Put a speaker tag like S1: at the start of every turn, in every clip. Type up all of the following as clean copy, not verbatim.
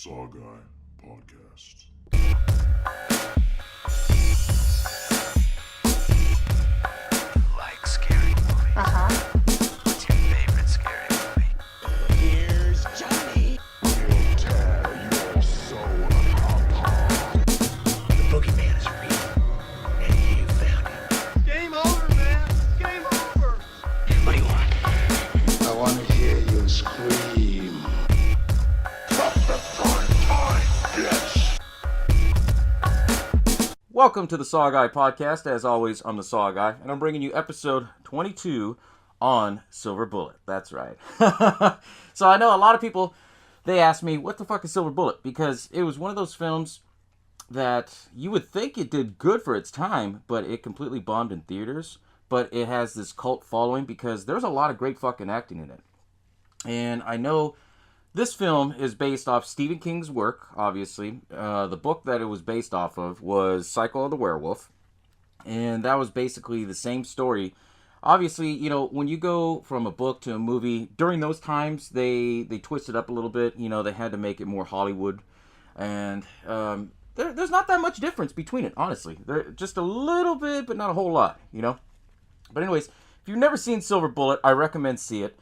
S1: SaWGuy podcast.
S2: Like scary movies. What's your favorite scary movie?
S3: Here's Johnny.
S1: We'll tear your soul apart.
S2: The boogeyman is real, and you found him.
S3: Game over, man. Game over.
S2: What do you want?
S1: I want to hear you scream. Drop the prime time, bitch!
S4: Welcome to the SaWGuy podcast. As always, I'm the SaWGuy, and I'm bringing you episode 22 on Silver Bullet. That's right. So I know a lot of people, they ask me, what the fuck is Silver Bullet? Because it was one of those films that you would think it did good for its time, but it completely bombed in theaters. But it has this cult following because there's a lot of great fucking acting in it. And I know this film is based off Stephen King's work, obviously. The book that it was based off of was Cycle of the Werewolf. And that was basically the same story. Obviously, you know, when you go from a book to a movie, during those times, they twisted up a little bit. You know, they had to make it more Hollywood. And there's not that much difference between it, honestly. Just a little bit, but not a whole lot, you know. But anyways, if you've never seen Silver Bullet, I recommend see it.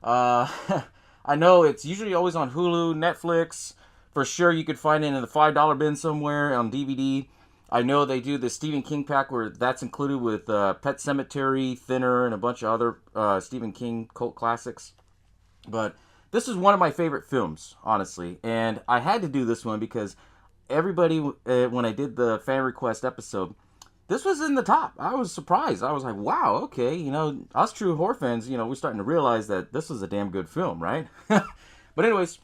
S4: I know it's usually always on Hulu, Netflix. For sure, you could find it in the $5 bin somewhere on DVD. I know they do the Stephen King pack where that's included with Pet Sematary, Thinner, and a bunch of other Stephen King cult classics. But this is one of my favorite films, honestly. And I had to do this one because everybody, when I did the fan request episode, this was in the top. I was surprised. I was like, wow, okay, you know, us true horror fans, you know, we're starting to realize that this is a damn good film, right? But anyways,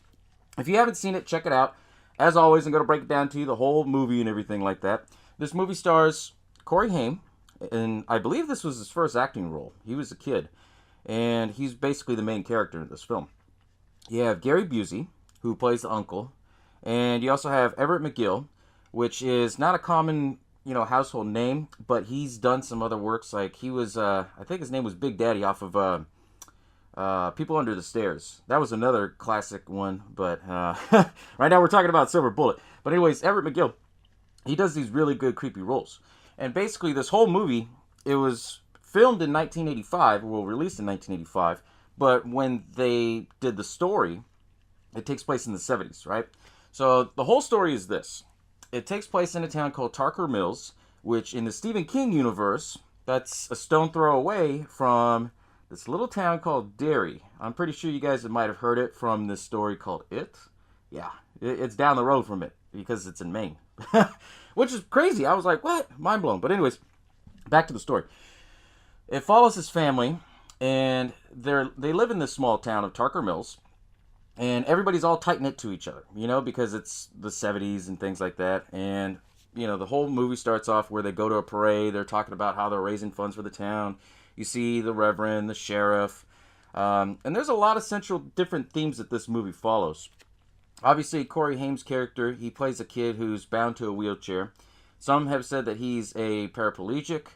S4: if you haven't seen it, check it out. As always, I'm going to break it down to you, the whole movie and everything like that. This movie stars Corey Haim, and I believe this was his first acting role. He was a kid, and he's basically the main character in this film. You have Gary Busey, who plays the uncle, and you also have Everett McGill, which is not a common, you know, household name, but he's done some other works. Like he was, I think his name was Big Daddy off of People Under the Stairs. That was another classic one, but right now we're talking about Silver Bullet. But anyways, Everett McGill, he does these really good creepy roles. And basically this whole movie, it was filmed in 1985, well, released in 1985, but when they did the story, it takes place in the 70s, right? So the whole story is this. It takes place in a town called Tarker Mills, which in the Stephen King universe, that's a stone throw away from this little town called Derry. I'm pretty sure you guys might have heard it from this story called It. Yeah, it's down the road from it because it's in Maine. Which is crazy. I was like, what? Mind blown. But anyways, back to the story. It follows his family, and they live in this small town of Tarker Mills. And everybody's all tight-knit to each other, you know, because it's the 70s and things like that. And, you know, the whole movie starts off where they go to a parade. They're talking about how they're raising funds for the town. You see the reverend, the sheriff. And there's a lot of central different themes that this movie follows. Obviously, Corey Haim's character, he plays a kid who's bound to a wheelchair. Some have said that he's a paraplegic.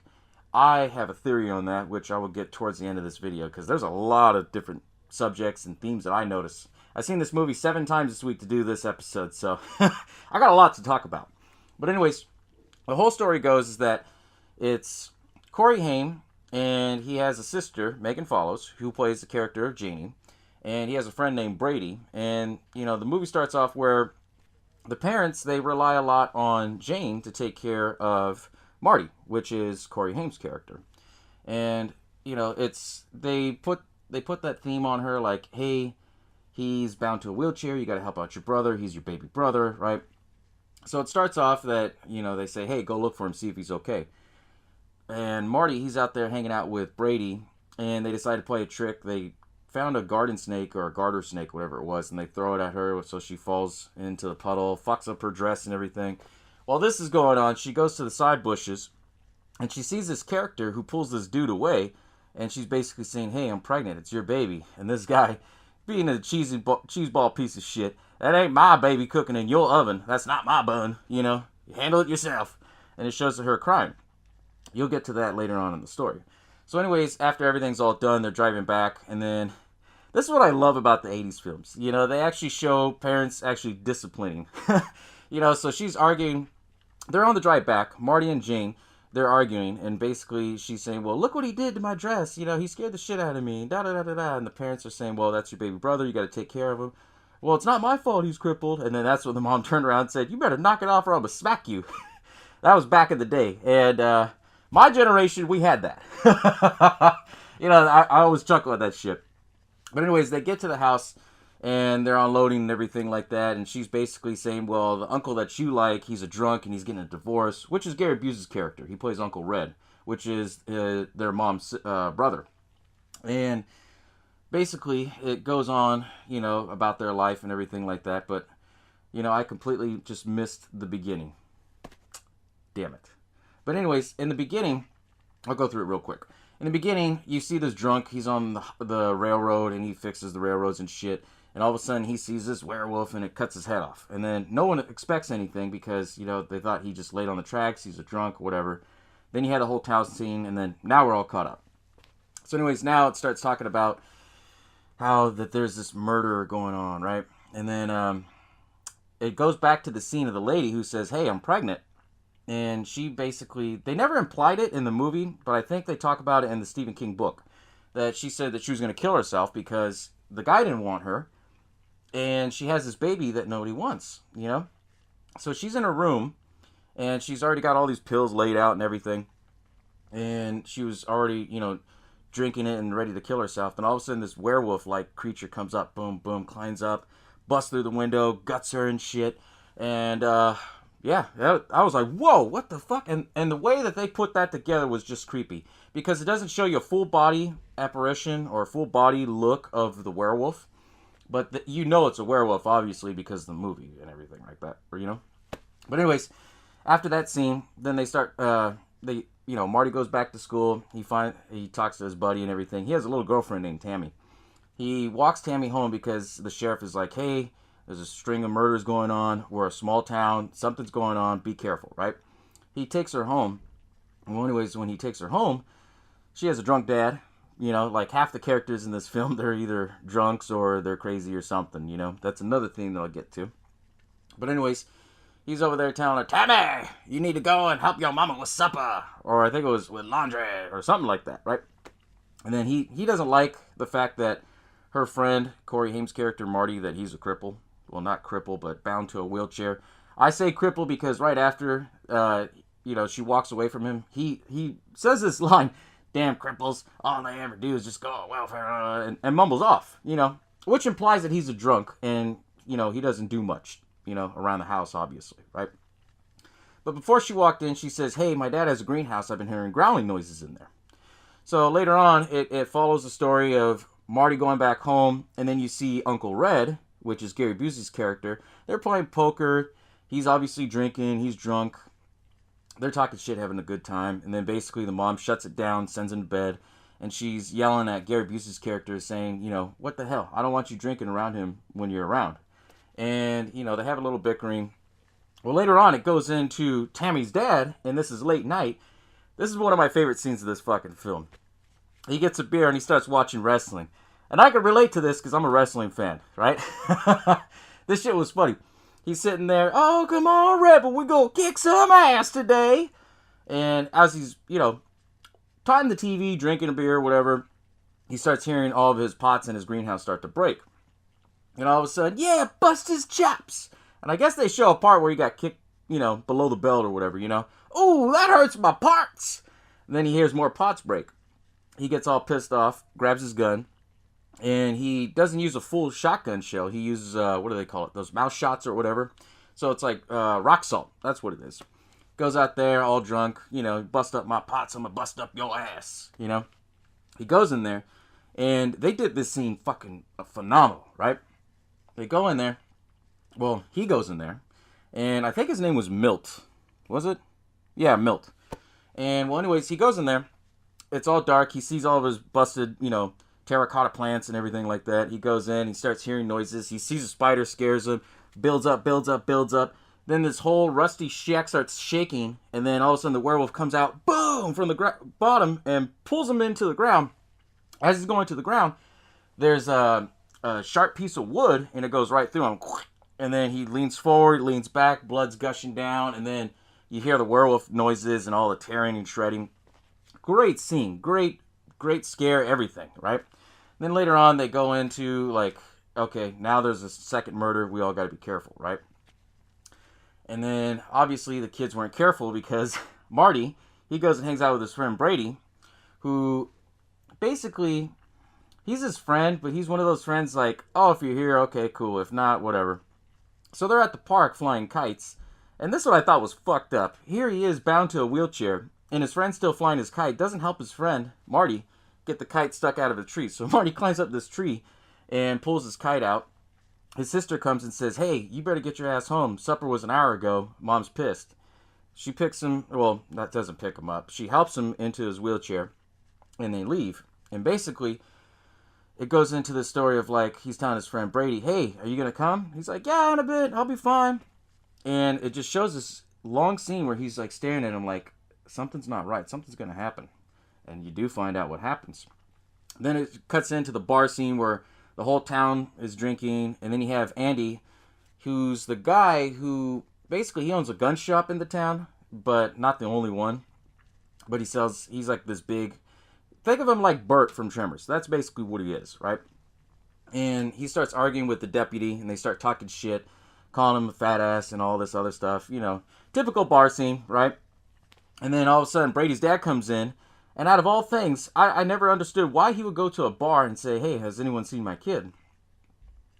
S4: I have a theory on that, which I will get towards the end of this video, because there's a lot of different subjects and themes that I notice. I've seen this movie 7 times this week to do this episode, so I got a lot to talk about. But anyways, the whole story goes is that it's Corey Haim, and he has a sister, Megan Follows, who plays the character of Janie, and he has a friend named Brady. And, you know, the movie starts off where the parents, they rely a lot on Jane to take care of Marty, which is Corey Haim's character. And, you know, they put that theme on her, like, hey, he's bound to a wheelchair, you gotta help out your brother, he's your baby brother, right? So it starts off that, you know, they say, hey, go look for him, see if he's okay. And Marty, he's out there hanging out with Brady, and they decide to play a trick. They found a garden snake, or a garter snake, whatever it was, and they throw it at her, so she falls into the puddle, fucks up her dress and everything. While this is going on, she goes to the side bushes, and she sees this character who pulls this dude away, and she's basically saying, hey, I'm pregnant, it's your baby. And this guy, being a cheeseball piece of shit, that ain't my baby cooking in your oven. That's not my bun, you know. You handle it yourself. And it shows her crying. You'll get to that later on in the story. So anyways, after everything's all done, they're driving back, and then This is what I love about the 80s films. You know, they actually show parents actually disciplining. You know, so she's arguing. They're on the drive back. Marty and Jane, they're arguing. And basically she's saying, well, look what he did to my dress. You know, he scared the shit out of me. Da da da da da. And the parents are saying, well, that's your baby brother. You got to take care of him. Well, it's not my fault he's crippled. And then that's when the mom turned around and said, you better knock it off or I'm going to smack you. That was back in the day. And my generation, we had that. You know, I always chuckle at that shit. But anyways, they get to the house and they're unloading and everything like that. And she's basically saying, well, the uncle that you like, he's a drunk and he's getting a divorce, which is Gary Busey's character. He plays Uncle Red, which is their mom's brother. And basically it goes on, you know, about their life and everything like that. But, you know, I completely just missed the beginning. Damn it. But anyways, in the beginning, I'll go through it real quick. In the beginning, you see this drunk. He's on the railroad, and he fixes the railroads and shit. And all of a sudden, he sees this werewolf, and it cuts his head off. And then no one expects anything because, you know, they thought he just laid on the tracks. He's a drunk, whatever. Then you had the whole town scene, and then now we're all caught up. So anyways, now it starts talking about how that there's this murder going on, right? And then it goes back to the scene of the lady who says, hey, I'm pregnant. And she basically, they never implied it in the movie, but I think they talk about it in the Stephen King book. That she said that she was going to kill herself because the guy didn't want her. And she has this baby that nobody wants, you know? So she's in her room, and she's already got all these pills laid out and everything. And she was already, you know, drinking it and ready to kill herself. Then all of a sudden this werewolf-like creature comes up, boom, boom, climbs up, busts through the window, guts her and shit. And, yeah, I was like, whoa, what the fuck? And the way that they put that together was just creepy. Because it doesn't show you a full body apparition or a full body look of the werewolf. But you know it's a werewolf, obviously, because of the movie and everything like that. Or, you know? But anyways, after that scene, then they start, you know, Marty goes back to school. He talks to his buddy and everything. He has a little girlfriend named Tammy. He walks Tammy home because the sheriff is like, hey, there's a string of murders going on. We're a small town. Something's going on. Be careful, right? He takes her home. Well, anyways, when he takes her home, she has a drunk dad. You know, like half the characters in this film, they're either drunks or they're crazy or something, you know. That's another thing that I'll get to. But anyways, he's over there telling her, Tammy, you need to go and help your mama with supper. Or I think it was with laundry or something like that, right? And then he doesn't like the fact that her friend, Corey Haim's character, Marty, that he's a cripple. Well, not cripple, but bound to a wheelchair. I say cripple because right after, you know, she walks away from him, he says this line, damn cripples, all they ever do is just go on welfare, and mumbles off, you know, which implies that he's a drunk and, you know, he doesn't do much, you know, around the house, obviously, right? But before she walked in, she says, hey, my dad has a greenhouse. I've been hearing growling noises in there. So later on, it follows the story of Marty going back home, and then you see Uncle Red, which is Gary Busey's character. They're playing poker. He's obviously drinking. He's drunk. They're talking shit, having a good time. And then basically the mom shuts it down, sends him to bed. And she's yelling at Gary Busey's character saying, you know, what the hell? I don't want you drinking around him when you're around. And, you know, they have a little bickering. Well, later on, it goes into Tammy's dad, and this is late night. This is one of my favorite scenes of this fucking film. He gets a beer and he starts watching wrestling. And I can relate to this because I'm a wrestling fan, right? This shit was funny. He's sitting there, oh, come on, Rebel, we gonna kick some ass today. And as he's, you know, talking the TV, drinking a beer, whatever, he starts hearing all of his pots in his greenhouse start to break. And all of a sudden, yeah, bust his chops. And I guess they show a part where he got kicked, you know, below the belt or whatever, you know. Ooh, that hurts my parts. And then he hears more pots break. He gets all pissed off, grabs his gun. And he doesn't use a full shotgun shell. He uses, what do they call it? Those mouse shots or whatever. So it's like rock salt. That's what it is. Goes out there all drunk. You know, bust up my pots. I'm going to bust up your ass. You know. He goes in there. And they did this scene fucking phenomenal, right? They go in there. Well, he goes in there. And I think his name was Milt. Was it? Yeah, Milt. And, well, anyways, he goes in there. It's all dark. He sees all of his busted, you know, terracotta plants and everything like that. He goes in, he starts hearing noises. He sees a spider, scares him, builds up. Then this whole rusty shack starts shaking, and then all of a sudden the werewolf comes out, boom, from the bottom and pulls him into the ground. As he's going to the ground, there's a sharp piece of wood, and it goes right through him. And then he leans forward, leans back, blood's gushing down, and then you hear the werewolf noises and all the tearing and shredding. Great scene, great scare, everything, right? Then later on, they go into, like, okay, now there's a second murder, we all gotta be careful, right? And then, obviously, the kids weren't careful because Marty, he goes and hangs out with his friend Brady, who basically, he's his friend, but he's one of those friends like, oh, if you're here, okay, cool. If not, whatever. So they're at the park flying kites, and this is what I thought was fucked up. Here he is bound to a wheelchair, and his friend's still flying his kite. Doesn't help his friend, Marty, get the kite stuck out of a tree. So Marty climbs up this tree and pulls his kite out. His sister comes and says, hey, you better get your ass home. Supper was an hour ago. Mom's pissed. She picks him, well, that doesn't pick him up. She helps him into his wheelchair, and they leave. And basically, it goes into the story of, like, he's telling his friend Brady, hey, are you going to come? He's like, yeah, in a bit. I'll be fine. And it just shows this long scene where he's, like, staring at him like, something's not right. Something's going to happen. And you do find out what happens. Then it cuts into the bar scene where the whole town is drinking. And then you have Andy, who's the guy who, basically, he owns a gun shop in the town, but not the only one. But he's like this big, think of him like Bert from Tremors. That's basically what he is, right? And he starts arguing with the deputy, and they start talking shit, calling him a fat ass and all this other stuff. You know, typical bar scene, right? And then all of a sudden, Brady's dad comes in, and out of all things, I never understood why he would go to a bar and say, hey, has anyone seen my kid?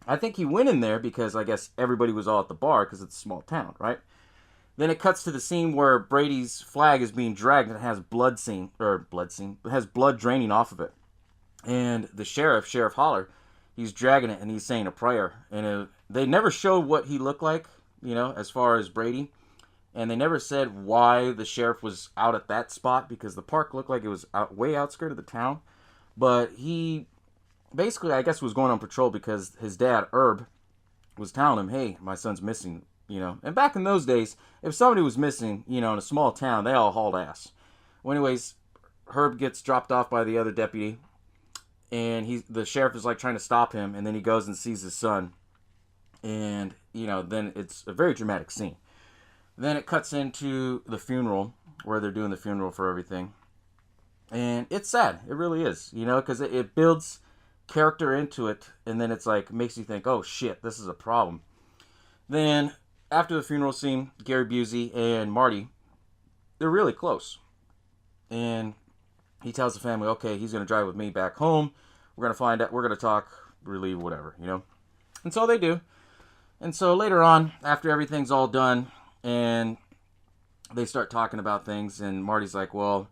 S4: I think he went in there because I guess everybody was all at the bar because it's a small town, right? Then it cuts to the scene where Brady's flag is being dragged and it has it has blood draining off of it. And the Sheriff Holler, he's dragging it and he's saying a prayer. And they never showed what he looked like, you know, as far as Brady. And they never said why the sheriff was out at that spot because the park looked like it was way outskirts of the town. But he basically, I guess, was going on patrol because his dad, Herb, was telling him, hey, my son's missing, you know. And back in those days, if somebody was missing, you know, in a small town, they all hauled ass. Well, anyways, Herb gets dropped off by the other deputy, and the sheriff is, like, trying to stop him, and then he goes and sees his son. And, you know, then it's a very dramatic scene. Then it cuts into the funeral, where they're doing the funeral for everything. And it's sad. It really is, you know, because it builds character into it, and then it's like, makes you think, oh shit, this is a problem. Then, after the funeral scene, Gary Busey and Marty, they're really close. And he tells the family, okay, he's going to drive with me back home. We're going to find out, we're going to talk, relieve, whatever, you know. And so they do. And so later on, after everything's all done, and they start talking about things, and Marty's like, well,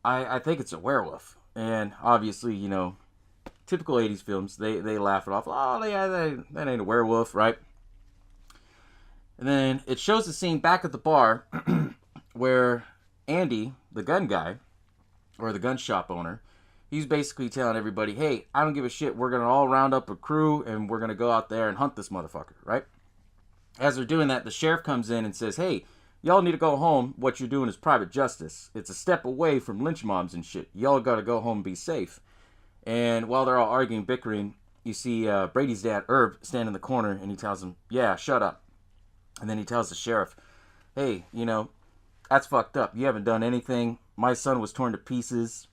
S4: I think it's a werewolf. And obviously, you know, typical 80s films, they laugh it off. Oh, yeah, that ain't a werewolf, right? And then it shows the scene back at the bar where Andy, the gun guy, or the gun shop owner, he's basically telling everybody, hey, I don't give a shit. We're going to all round up a crew, and we're going to go out there and hunt this motherfucker, right? As they're doing that, the sheriff comes in and says, hey, y'all need to go home. What you're doing is private justice. It's a step away from lynch mobs and shit. Y'all got to go home and be safe. And while they're all arguing, bickering, you see Brady's dad, Herb, stand in the corner, and he tells him, yeah, shut up. And then he tells the sheriff, hey, you know, that's fucked up. You haven't done anything. My son was torn to pieces.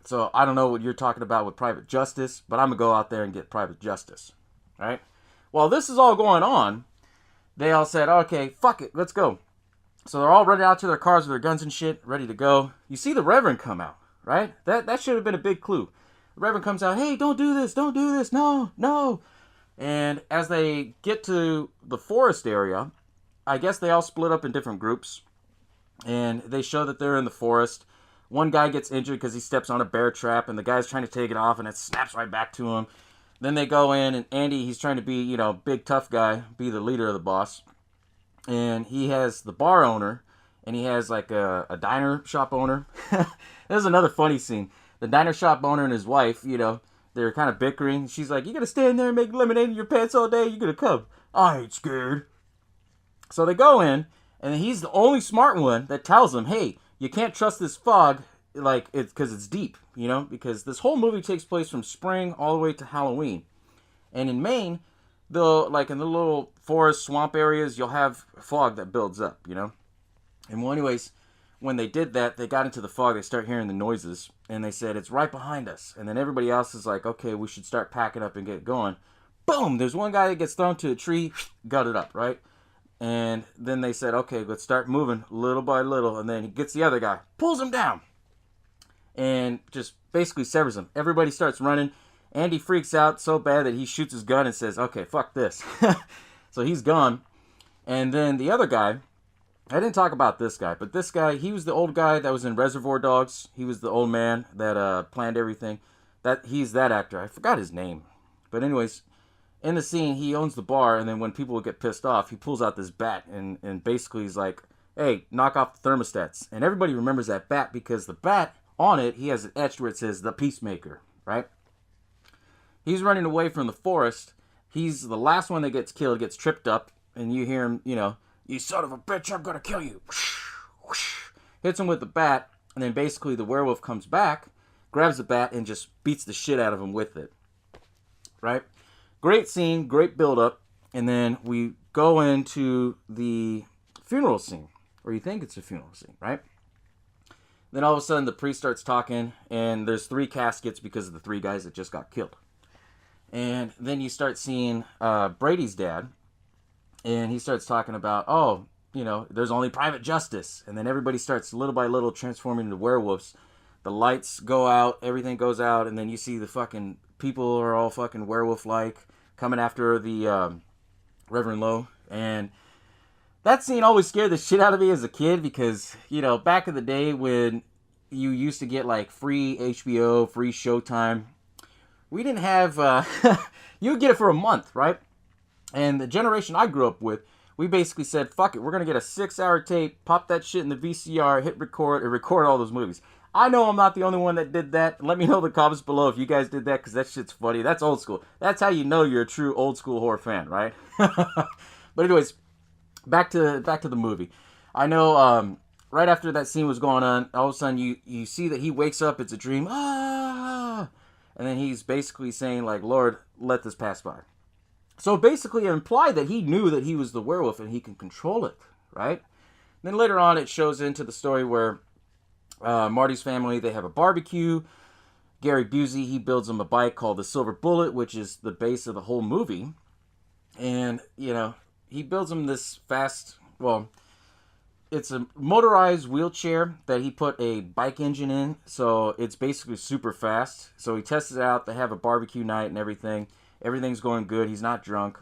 S4: So I don't know what you're talking about with private justice, but I'm going to go out there and get private justice. Right? While this is all going on, they all said, okay, fuck it, let's go. So they're all running out to their cars with their guns and shit, ready to go. You see the Reverend come out, right? That should have been a big clue. The Reverend comes out, hey, don't do this, no. And as they get to the forest area, I guess they all split up in different groups. And they show that they're in the forest. One guy gets injured because he steps on a bear trap, and the guy's trying to take it off, and it snaps right back to him. Then they go in, and Andy, he's trying to be, you know, big tough guy, be the leader of the boss. And he has the bar owner, and he has like a diner shop owner. There's another funny scene. The diner shop owner and his wife, you know, they're kind of bickering. She's like, you gonna stand there and make lemonade in your pants all day? You gonna come? I ain't scared. So they go in, and he's the only smart one that tells them, hey, you can't trust this fog. like, it's because it's deep, you know, because this whole movie takes place from spring all the way to Halloween. And in Maine, like in the little forest swamp areas, you'll have fog that builds up, you know. And well, anyways, when they did that, they got into the fog, they start hearing the noises, and they said, it's right behind us. And then everybody else is like, okay, we should start packing up and get going. Boom! There's one guy that gets thrown to a tree, gutted up, right? And then they said, okay, let's start moving little by little. And then he gets the other guy, pulls him down, and just basically severs him. Everybody starts running. Andy freaks out so bad that he shoots his gun and says, okay, fuck this. So he's gone. And then the other guy, I didn't talk about this guy, but this guy, he was the old guy that was in Reservoir Dogs. He was the old man that planned everything. He's that actor. I forgot his name. But anyways, in the scene, he owns the bar, and then when people would get pissed off, he pulls out this bat, and basically he's like, hey, knock off the thermostats. And everybody remembers that bat because the bat, on it, he has it etched where it says, the Peacemaker, right? He's running away from the forest. He's the last one that gets killed, gets tripped up, and you hear him, you know, you son of a bitch, I'm gonna kill you. Hits him with the bat, and then basically the werewolf comes back, grabs the bat, and just beats the shit out of him with it. Right? Great scene, great build-up, and then we go into the funeral scene, or you think it's a funeral scene, right? Then all of a sudden the priest starts talking, and there's 3 caskets because of the 3 guys that just got killed. And then you start seeing Brady's dad, and he starts talking about, oh, you know, there's only private justice. And then everybody starts little by little transforming into werewolves. The lights go out, everything goes out, and then you see the fucking people are all fucking werewolf-like coming after the Reverend Lowe. And that scene always scared the shit out of me as a kid because, you know, back in the day when you used to get like free HBO, free Showtime, we didn't have, you would get it for a month, right? And the generation I grew up with, we basically said, fuck it, we're going to get a 6-hour tape, pop that shit in the VCR, hit record, and record all those movies. I know I'm not the only one that did that. Let me know in the comments below if you guys did that, because that shit's funny. That's old school. That's how you know you're a true old school horror fan, right? But anyways, back to the movie. I know right after that scene was going on, all of a sudden you see that he wakes up, it's a dream, and then he's basically saying like, Lord, let this pass by. So basically it implied that he knew that he was the werewolf and he can control it, right? Then later on it shows into the story where Marty's family, they have a barbecue. Gary Busey, he builds him a bike called the Silver Bullet, which is the base of the whole movie. And, you know, he builds him this fast, well, it's a motorized wheelchair that he put a bike engine in. So it's basically super fast. So he tests it out. They have a barbecue night and everything. Everything's going good. He's not drunk.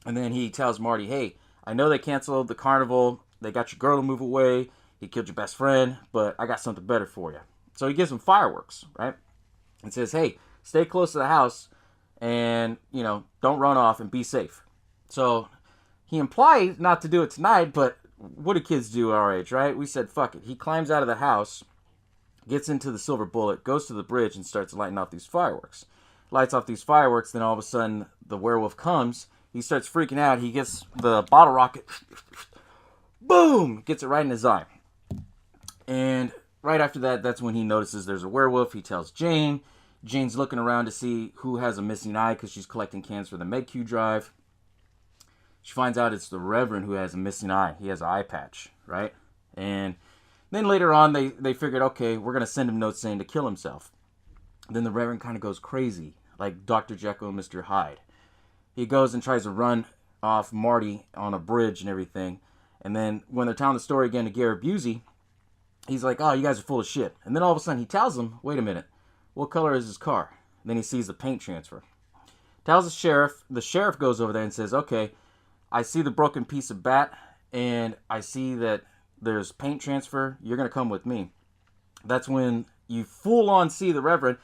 S4: And then he tells Marty, hey, I know they canceled the carnival. They got your girl to move away. He killed your best friend, but I got something better for you. So he gives him fireworks, right? And says, hey, stay close to the house and, you know, don't run off and be safe. So he implied not to do it tonight, but what do kids do our age, right? We said, fuck it. He climbs out of the house, gets into the Silver Bullet, goes to the bridge and starts lighting off these fireworks. Lights off these fireworks, then all of a sudden the werewolf comes. He starts freaking out. He gets the bottle rocket, boom, gets it right in his eye. And right after that, that's when he notices there's a werewolf. He tells Jane. Jane's looking around to see who has a missing eye because she's collecting cans for the MedQ drive. She finds out it's the Reverend who has a missing eye. He has an eye patch, right? And then later on, they figured, okay, we're going to send him notes saying to kill himself. Then the Reverend kind of goes crazy, like Dr. Jekyll and Mr. Hyde. He goes and tries to run off Marty on a bridge and everything. And then when they're telling the story again to Gary Busey, he's like, oh, you guys are full of shit. And then all of a sudden he tells him, wait a minute, what color is his car? And then he sees the paint transfer. Tells the sheriff. The sheriff goes over there and says, okay, I see the broken piece of bat, and I see that there's paint transfer. You're going to come with me. That's when you full on see the Reverend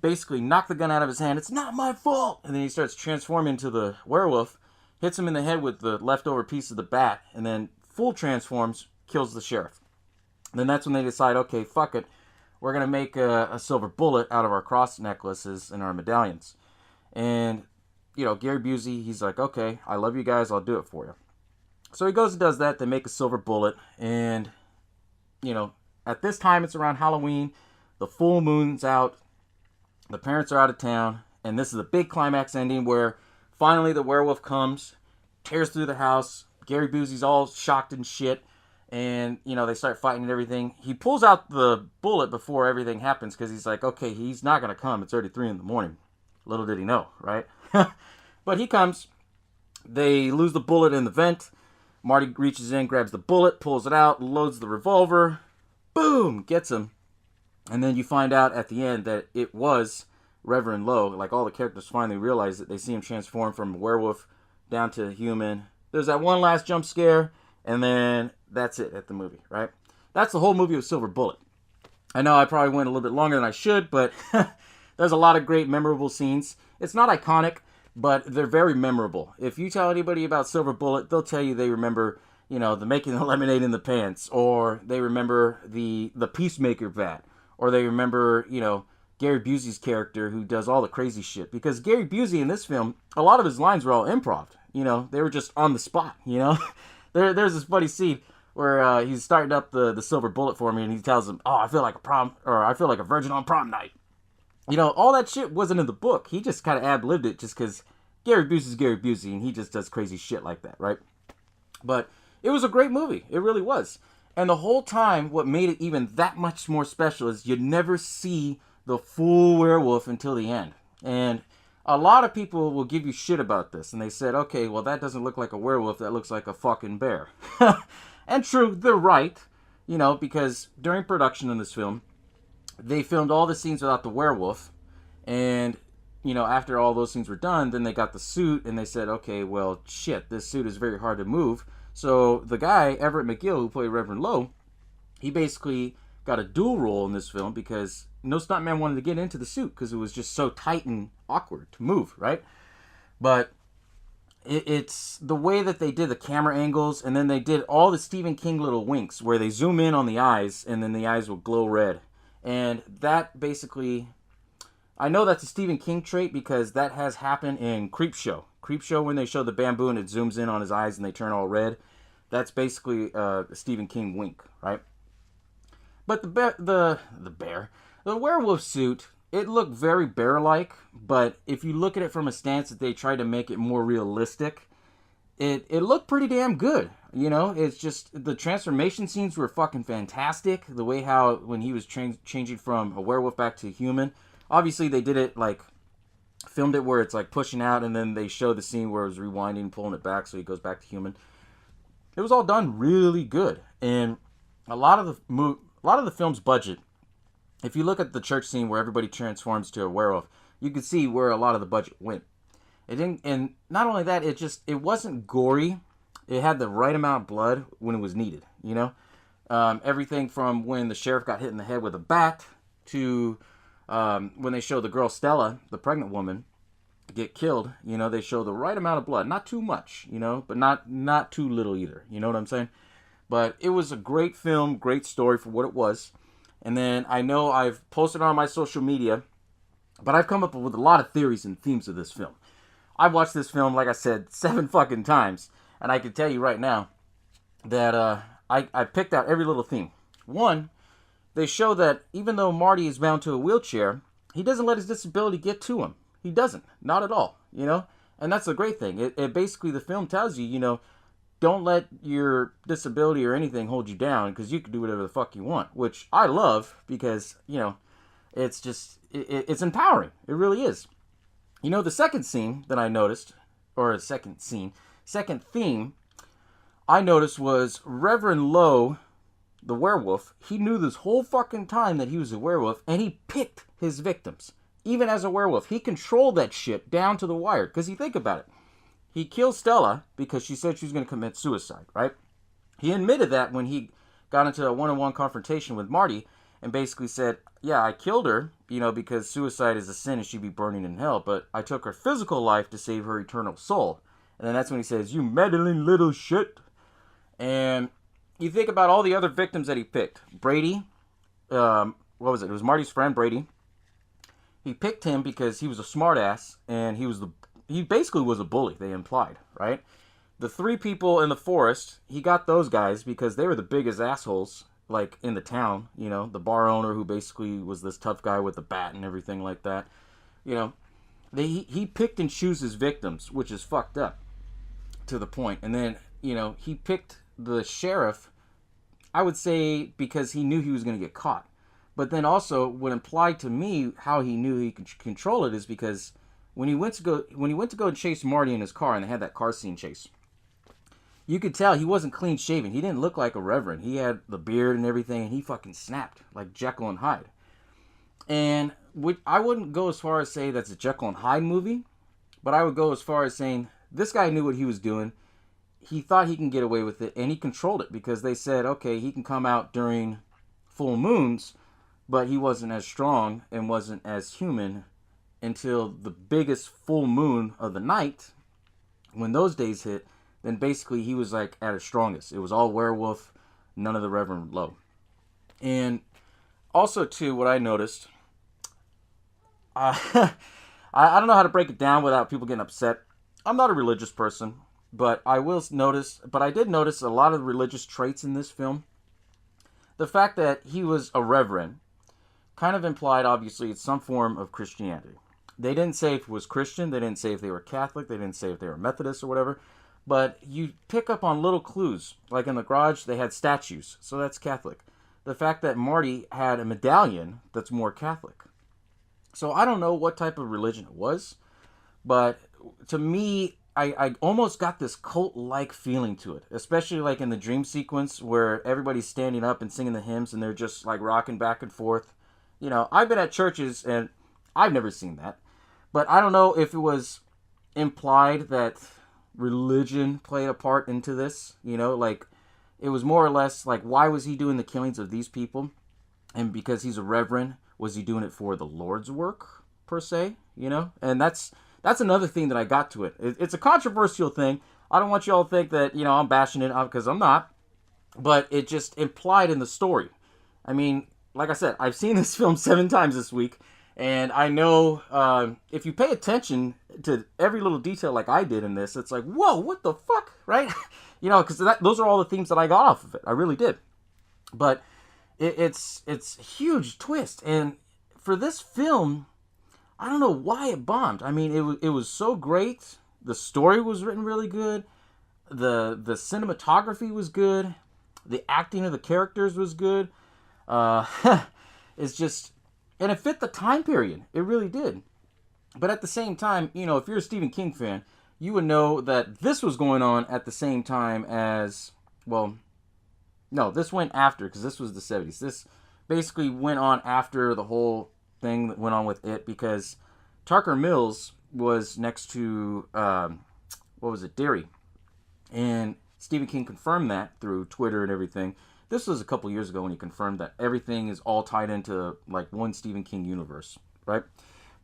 S4: basically knock the gun out of his hand. It's not my fault. And then he starts transforming into the werewolf, hits him in the head with the leftover piece of the bat, and then full transforms, kills the sheriff. And then that's when they decide, okay, fuck it. We're going to make a silver bullet out of our cross necklaces and our medallions. And, you know, Gary Busey, he's like, okay, I love you guys. I'll do it for you. So he goes and does that. They make a silver bullet. And, you know, at this time, it's around Halloween. The full moon's out. The parents are out of town. And this is a big climax ending where finally the werewolf comes, tears through the house. Gary Busey's all shocked and shit. And, you know, they start fighting and everything. He pulls out the bullet before everything happens because he's like, okay, he's not going to come. It's already 3 in the morning. Little did he know, right? But he comes. They lose the bullet in the vent. Marty reaches in, grabs the bullet, pulls it out, loads the revolver. Boom! Gets him. And then you find out at the end that it was Reverend Lowe. Like, all the characters finally realize that they see him transform from a werewolf down to a human. There's that one last jump scare, and then that's it at the movie, right? That's the whole movie of Silver Bullet. I know I probably went a little bit longer than I should, but there's a lot of great memorable scenes. It's not iconic, but they're very memorable. If you tell anybody about Silver Bullet, they'll tell you they remember, you know, the making the lemonade in the pants, or they remember the Peacemaker vat, or they remember, you know, Gary Busey's character who does all the crazy shit. Because Gary Busey in this film, a lot of his lines were all improv. You know, they were just on the spot, you know. There's this funny scene where he's starting up the Silver Bullet for me, and he tells him, oh, I feel like a virgin on prom night. You know, all that shit wasn't in the book. He just kind of ad-libbed it just because Gary Busey's Gary Busey, and he just does crazy shit like that, right? But it was a great movie. It really was. And the whole time, what made it even that much more special is you never see the full werewolf until the end. And a lot of people will give you shit about this. And they said, okay, well, that doesn't look like a werewolf. That looks like a fucking bear. And true, they're right. You know, because during production in this film, they filmed all the scenes without the werewolf. And, you know, after all those scenes were done, then they got the suit. And they said, okay, well, shit, this suit is very hard to move. So the guy, Everett McGill, who played Reverend Lowe, he basically got a dual role in this film because no stuntman wanted to get into the suit because it was just so tight and awkward to move, right? But it's the way that they did the camera angles, and then they did all the Stephen King little winks where they zoom in on the eyes and then the eyes will glow red. And that basically, I know that's a Stephen King trait because that has happened in Creepshow. Creepshow, when they show the bamboo and it zooms in on his eyes and they turn all red, that's basically a Stephen King wink, right? But the werewolf suit, it looked very bear-like, but if you look at it from a stance that they tried to make it more realistic, it looked pretty damn good. You know, it's just, the transformation scenes were fucking fantastic. The way how, when he was changing from a werewolf back to a human, obviously they did it like, filmed it where it's like pushing out, and then they show the scene where it was rewinding, pulling it back so he goes back to human. It was all done really good, and a lot of the film's budget, if you look at the church scene where everybody transforms to a werewolf, you can see where a lot of the budget went. It didn't, and not only that, it wasn't gory. It had the right amount of blood when it was needed. You know, everything from when the sheriff got hit in the head with a bat to when they show the girl Stella, the pregnant woman, get killed. You know, they show the right amount of blood, not too much. You know, but not too little either. You know what I'm saying? But it was a great film, great story for what it was. And then I know I've posted on my social media, but I've come up with a lot of theories and themes of this film. I've watched this film, like I said, 7 fucking times. And I can tell you right now that I picked out every little theme. One, they show that even though Marty is bound to a wheelchair, he doesn't let his disability get to him. He doesn't. Not at all. You know? And that's a great thing. It basically, the film tells you, you know, don't let your disability or anything hold you down because you can do whatever the fuck you want, which I love because, you know, it's just, it's empowering. It really is. You know, the second scene that I noticed, or second theme I noticed was Reverend Lowe, the werewolf. He knew this whole fucking time that he was a werewolf, and he picked his victims. Even as a werewolf, he controlled that shit down to the wire. Because you think about it. He killed Stella because she said she was going to commit suicide, right? He admitted that when he got into a one-on-one confrontation with Marty and basically said, yeah, I killed her, you know, because suicide is a sin and she'd be burning in hell, but I took her physical life to save her eternal soul. And then that's when he says, you meddling little shit. And you think about all the other victims that he picked. Brady, what was it? It was Marty's friend, Brady. He picked him because he was a smartass and he basically was a bully, they implied, right? The 3 people in the forest, he got those guys because they were the biggest assholes like in the town, the bar owner who basically was this tough guy with the bat and everything like that. He picked and chose his victims, which is fucked up to the point. And then, he picked the sheriff, I would say, because he knew he was going to get caught. But then also, what implied to me how he knew he could control it is because when he went to go and chase Marty in his car, and they had that car scene chase, you could tell he wasn't clean shaven. He didn't look like a reverend. He had the beard and everything, and he fucking snapped like Jekyll and Hyde. And I wouldn't go as far as say that's a Jekyll and Hyde movie, but I would go as far as saying this guy knew what he was doing. He thought he can get away with it, and he controlled it because they said, okay, he can come out during full moons, but he wasn't as strong and wasn't as human until the biggest full moon of the night. When those days hit, then basically he was like at his strongest. It was all werewolf, none of the Reverend Low. And also, too, what I noticed, I don't know how to break it down without people getting upset. I'm not a religious person, but I did notice a lot of religious traits in this film. The fact that he was a reverend kind of implied, obviously, it's some form of Christianity. They didn't say if it was Christian, they didn't say if they were Catholic, they didn't say if they were Methodist or whatever, but you pick up on little clues. Like in the garage, they had statues, so that's Catholic. The fact that Marty had a medallion, that's more Catholic. So I don't know what type of religion it was, but to me, I almost got this cult-like feeling to it, especially like in the dream sequence where everybody's standing up and singing the hymns and they're just like rocking back and forth. I've been at churches and I've never seen that, but I don't know if it was implied that religion played a part into this, like it was more or less like, why was he doing the killings of these people? And because he's a reverend, was he doing it for the Lord's work per se, and that's another thing that I got to it. It's a controversial thing. I don't want you all to think that, I'm bashing it out because I'm not, but it just implied in the story. I mean, like I said, I've seen this film 7 times this week, and I know if you pay attention to every little detail like I did in this, it's like, whoa, what the fuck, right? Because those are all the themes that I got off of it. I really did. But it's a huge twist, and for this film, I don't know why it bombed. I mean, it was so great. The story was written really good. The cinematography was good. The acting of the characters was good. It's just, and it fit the time period. It really did. But at the same time, if you're a Stephen King fan, you would know that this was going on at the same time as, well, no, this went after, because this was the 70s. This basically went on after the whole thing that went on with it, because Tucker Mills was next to, Derry. And Stephen King confirmed that through Twitter and everything. This was a couple years ago when he confirmed that everything is all tied into like one Stephen King universe, right?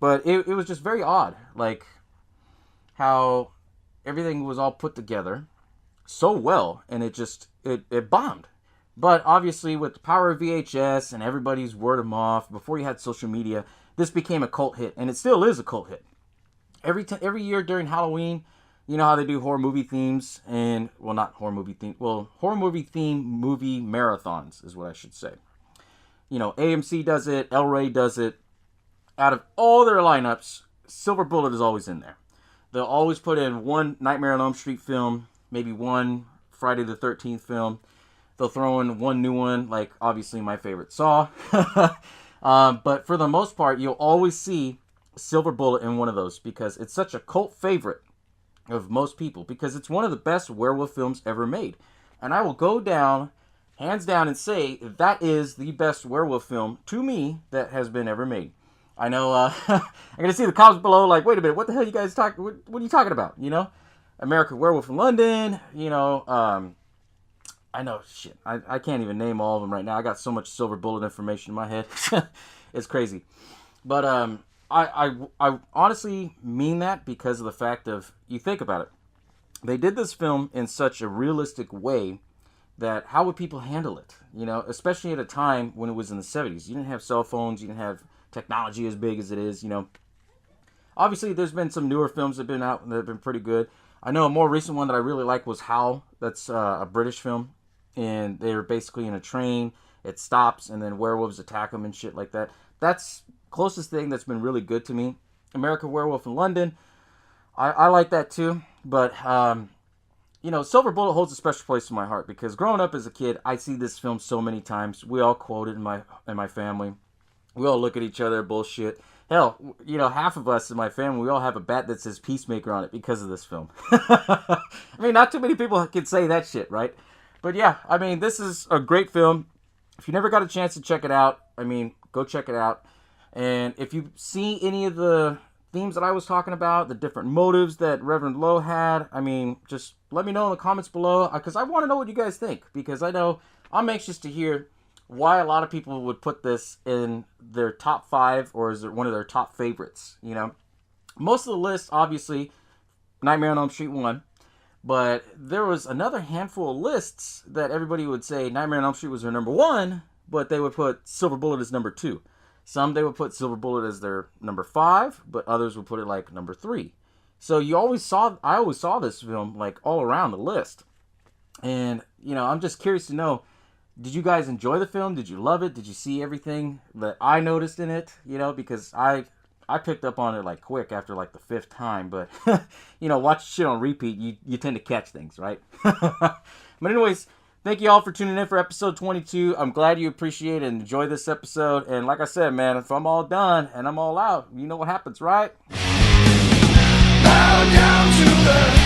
S4: But it was just very odd, like how everything was all put together so well, and it bombed. But obviously with the power of VHS and everybody's word of mouth, before you had social media, this became a cult hit, and it still is a cult hit. Every year during Halloween, you know how they do horror movie themes, and, well, not horror movie theme, well, horror movie theme movie marathons is what I should say. AMC does it, El Rey does it. Out of all their lineups, Silver Bullet is always in there. They'll always put in one Nightmare on Elm Street film, maybe one Friday the 13th film. They'll throw in one new one, like obviously my favorite Saw. But for the most part, you'll always see Silver Bullet in one of those because it's such a cult favorite of most people, because it's one of the best werewolf films ever made. And I will go down, hands down, and say that is the best werewolf film, to me, that has been ever made. I know, I'm going to see the comments below like, wait a minute, what the hell you guys talking, what are you talking about, American Werewolf in London, I know, shit, I can't even name all of them right now. I got so much Silver Bullet information in my head. It's crazy. But I honestly mean that because of the fact of, you think about it, they did this film in such a realistic way that how would people handle it? Especially at a time when it was in the 70s. You didn't have cell phones, you didn't have technology as big as it is, Obviously, there's been some newer films that have been out that have been pretty good. I know a more recent one that I really like was Howl. That's a British film, and they're basically in a train. it stops and then werewolves attack them and shit like that. That's closest thing that's been really good to me. American Werewolf in London, I like that too. But you know, Silver Bullet holds a special place in my heart because growing up as a kid, I see this film so many times. We all quote it in my family. We all look at each other, bullshit. Hell, you know, half of us in my family, we all have a bat that says Peacemaker on it because of this film. I mean, not too many people can say that shit, right? But yeah, I mean, this is a great film. If you never got a chance to check it out, I mean, go check it out. And if you see any of the themes that I was talking about, the different motives that Reverend Lowe had, I mean, just let me know in the comments below, because I want to know what you guys think, because I know I'm anxious to hear why a lot of people would put this in their top 5, or is it one of their top favorites, you know? Most of the list, obviously, Nightmare on Elm Street 1, but there was another handful of lists that everybody would say Nightmare on Elm Street was their number 1, but they would put Silver Bullet as number 2. Some they would put Silver Bullet as their number 5, but others would put it like number 3. So I always saw this film like all around the list. And, you know, I'm just curious to know, did you guys enjoy the film? Did you love it? Did you see everything that I noticed in it? You know, because I picked up on it like quick after like the 5th time, but you know, watch shit on repeat, you tend to catch things, right? But anyways, thank you all for tuning in for episode 22. I'm glad you appreciate and enjoy this episode. And like I said, man, if I'm all done and I'm all out, you know what happens, right?
S1: Bow down to the